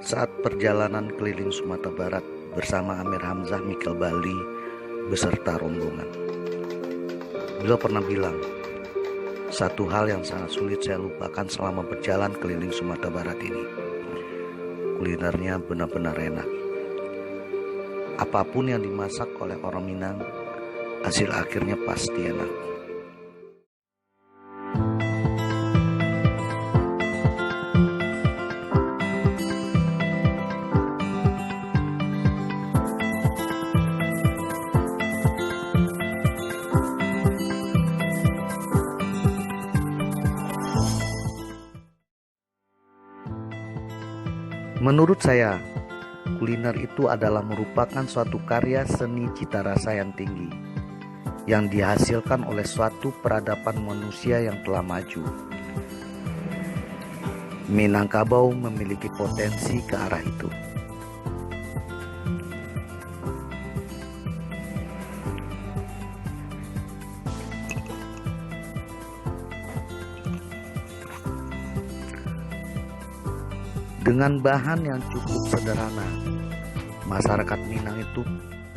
Saat perjalanan keliling Sumatera Barat bersama Amir Hamzah Mikel Bali beserta rombongan, beliau pernah bilang, satu hal yang sangat sulit saya lupakan selama berjalan keliling Sumatera Barat ini, kulinernya benar-benar enak. Apapun yang dimasak oleh orang Minang, hasil akhirnya pasti enak. Menurut saya, kuliner itu adalah merupakan suatu karya seni cita rasa yang tinggi, yang dihasilkan oleh suatu peradaban manusia yang telah maju. Minangkabau memiliki potensi ke arah itu. Dengan bahan yang cukup sederhana, masyarakat Minang itu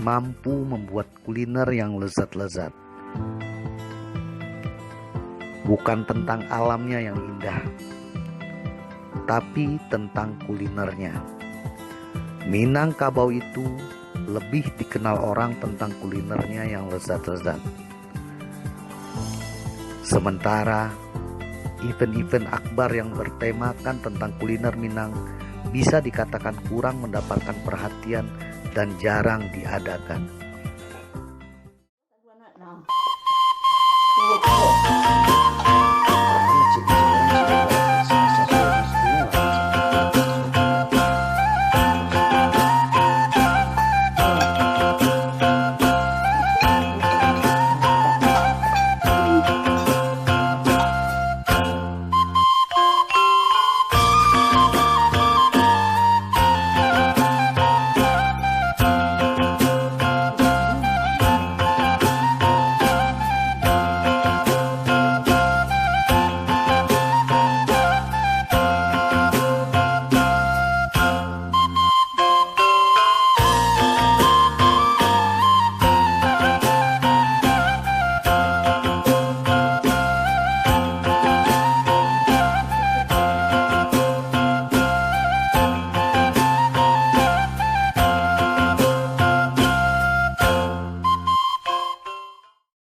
mampu membuat kuliner yang lezat-lezat. Bukan tentang alamnya yang indah, tapi tentang kulinernya. Minangkabau itu lebih dikenal orang tentang kulinernya yang lezat-lezat. Sementara event-event akbar yang bertemakan tentang kuliner Minang bisa dikatakan kurang mendapatkan perhatian dan jarang diadakan.